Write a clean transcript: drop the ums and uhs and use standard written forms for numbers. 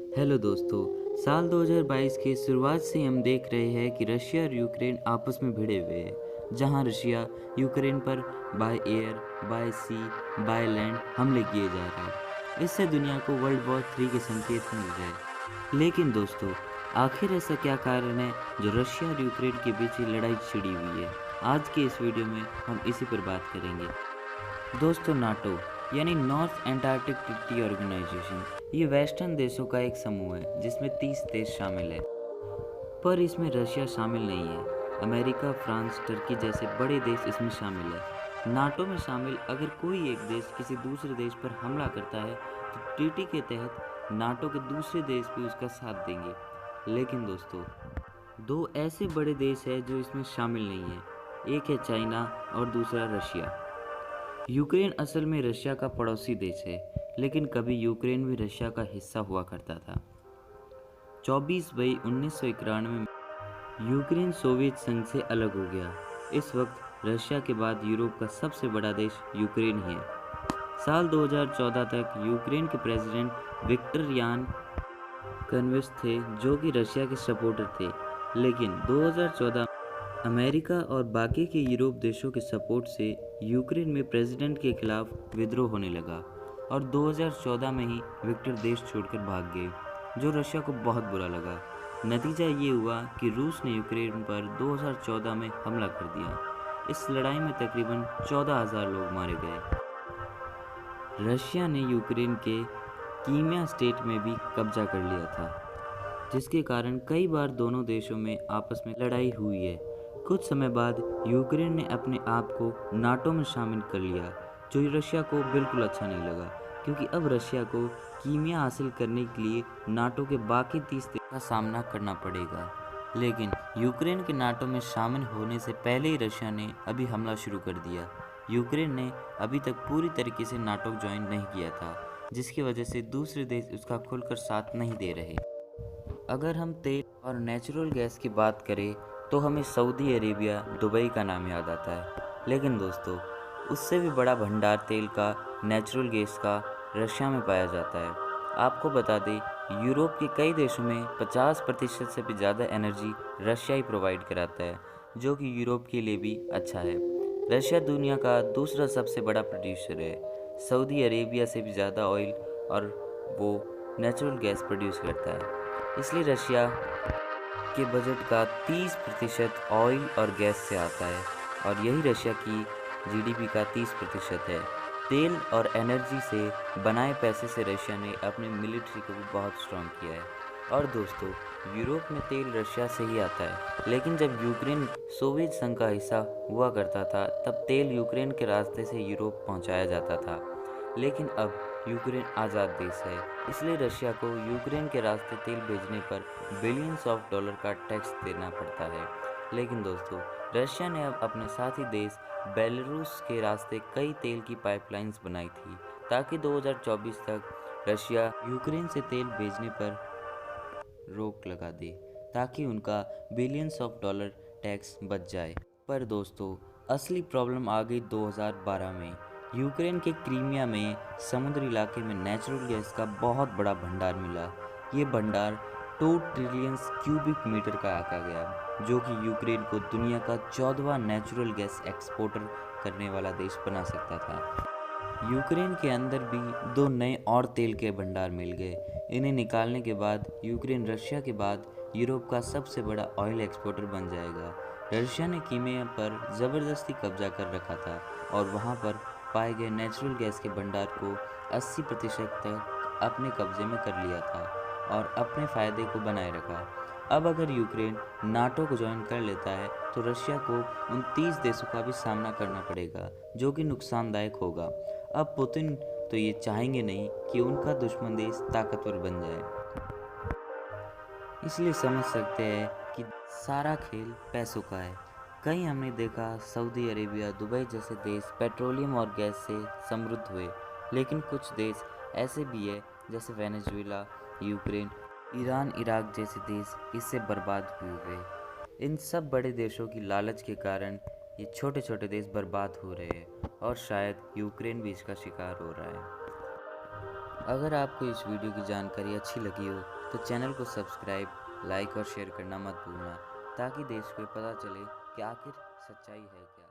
Hello दोस्तों। साल 2022 के शुरुआत से हम देख रहे हैं कि रशिया और यूक्रेन आपस में भिड़े हुए हैं, जहां रशिया यूक्रेन पर by air, by sea, by land हमले किए जा रहे हैं। इससे दुनिया को वर्ल्ड वॉर 3 के संकेत मिल रहे हैं। लेकिन दोस्तों, आखिर ऐसा क्या कारण है जो रशिया और यूक्रेन के बीच ये लड़ाई छिड़ी हुई है? आज के इस वीडियो में हम इसी पर बात करेंगे। दोस्तों, नाटो यानी नॉर्थ एंटार्कटिक ट्रीटी ऑर्गेनाइजेशन, ये वेस्टर्न देशों का एक समूह है जिसमें 30 देश शामिल है। पर इसमें रशिया शामिल नहीं है। अमेरिका, फ्रांस, टर्की जैसे बड़े देश इसमें शामिल है। नाटो में शामिल अगर कोई एक देश किसी दूसरे देश पर हमला करता है तो ट्रीटी के तहत नाटो के दूसरे देश भी उसका साथ देंगे। लेकिन दोस्तों, दो ऐसे बड़े देश हैं जो इसमें शामिल नहीं है। एक है चाइना और दूसरा रशिया। यूक्रेन असल में रशिया का पड़ोसी देश है, लेकिन कभी यूक्रेन भी रशिया का हिस्सा हुआ करता था। 24 मई 1991 में यूक्रेन सोवियत संघ से अलग हो गया। इस वक्त रशिया के बाद यूरोप का सबसे बड़ा देश यूक्रेन ही है। साल 2014 तक यूक्रेन के प्रेसिडेंट विक्टर यान कन्विस थे, जो कि रशिया के सपोर्टर थे। लेकिन 2014 अमेरिका और बाकी के यूरोप देशों के सपोर्ट से यूक्रेन में प्रेसिडेंट के खिलाफ विद्रोह होने लगा और 2014 में ही विक्टर देश छोड़कर भाग गए, जो रशिया को बहुत बुरा लगा। नतीजा ये हुआ कि रूस ने यूक्रेन पर 2014 में हमला कर दिया। इस लड़ाई में तकरीबन 14,000 लोग मारे गए। रशिया ने यूक्रेन के कीमिया स्टेट में भी कब्जा कर लिया था, जिसके कारण कई बार दोनों देशों में आपस में लड़ाई हुई है। कुछ समय बाद यूक्रेन ने अपने आप को नाटो में शामिल कर लिया, जो रशिया को बिल्कुल अच्छा नहीं लगा, क्योंकि अब रशिया को कीमिया हासिल करने के लिए नाटो के बाकी 30 देशों का सामना करना पड़ेगा। लेकिन यूक्रेन के नाटो में शामिल होने से पहले ही रशिया ने अभी हमला शुरू कर दिया। यूक्रेन ने अभी तक पूरी तरीके से नाटो ज्वाइन नहीं किया था, जिसकी वजह से दूसरे देश उसका खुलकर साथ नहीं दे रहे। अगर हम तेल और नेचुरल गैस की बात करें तो हमें सऊदी अरेबिया, दुबई का नाम याद आता है। लेकिन दोस्तों, उससे भी बड़ा भंडार तेल का, नेचुरल गैस का रशिया में पाया जाता है। आपको बता दें, यूरोप के कई देशों में 50% से भी ज़्यादा एनर्जी रशिया ही प्रोवाइड कराता है, जो कि यूरोप के लिए भी अच्छा है। रशिया दुनिया का दूसरा सबसे बड़ा प्रोड्यूसर है, सऊदी अरेबिया से भी ज़्यादा ऑयल और वो नेचुरल गैस प्रोड्यूस करता है। इसलिए रशिया के बजट का 30% ऑयल और गैस से आता है, और यही रशिया की जीडीपी का 30% है। तेल और एनर्जी से बनाए पैसे से रशिया ने अपनी मिलिट्री को भी बहुत स्ट्रॉन्ग किया है। और दोस्तों, यूरोप में तेल रशिया से ही आता है, लेकिन जब यूक्रेन सोवियत संघ का हिस्सा हुआ करता था तब तेल यूक्रेन के रास्ते से यूरोप पहुंचाया जाता था। लेकिन अब यूक्रेन आज़ाद देश है, इसलिए रशिया को यूक्रेन के रास्ते तेल भेजने पर बिलियंस ऑफ डॉलर का टैक्स देना पड़ता है। लेकिन दोस्तों, रशिया ने अब अपने साथी देश बेलारूस के रास्ते कई तेल की पाइपलाइंस बनाई थी, ताकि 2024 तक रशिया यूक्रेन से तेल भेजने पर रोक लगा दे, ताकि उनका बिलियंस ऑफ डॉलर टैक्स बच जाए। पर दोस्तों, असली प्रॉब्लम आ गई 2012 में। यूक्रेन के क्रीमिया में समुद्री इलाके में नेचुरल गैस का बहुत बड़ा भंडार मिला। ये भंडार 2 ट्रिलियन क्यूबिक मीटर का आका गया, जो कि यूक्रेन को दुनिया का 14वां नेचुरल गैस एक्सपोर्टर करने वाला देश बना सकता था। यूक्रेन के अंदर भी 2 नए और तेल के भंडार मिल गए। इन्हें निकालने के बाद यूक्रेन रशिया के बाद यूरोप का सबसे बड़ा ऑयल एक्सपोर्टर बन जाएगा। रशिया ने कीमिया पर ज़बरदस्ती कब्जा कर रखा था और वहां पर पाए गए नेचुरल गैस के भंडार को 80% तक अपने कब्जे में कर लिया था और अपने फ़ायदे को बनाए रखा। अब अगर यूक्रेन नाटो को ज्वाइन कर लेता है तो रशिया को उन 30 देशों का भी सामना करना पड़ेगा, जो कि नुकसानदायक होगा। अब पुतिन तो ये चाहेंगे नहीं कि उनका दुश्मन देश ताकतवर बन जाए, इसलिए समझ सकते हैं कि सारा खेल पैसों का है। कहीं हमने देखा सऊदी अरेबिया, दुबई जैसे देश पेट्रोलियम और गैस से समृद्ध हुए, लेकिन कुछ देश ऐसे भी है जैसे वेनेजुएला, यूक्रेन, ईरान, इराक जैसे देश इससे बर्बाद हुए हुए। इन सब बड़े देशों की लालच के कारण ये छोटे छोटे देश बर्बाद हो रहे हैं, और शायद यूक्रेन भी इसका शिकार हो रहा है। अगर आपको इस वीडियो की जानकारी अच्छी लगी हो तो चैनल को सब्सक्राइब, लाइक और शेयर करना मत भूलना, ताकि देश को पता चले कि आखिर सच्चाई है क्या।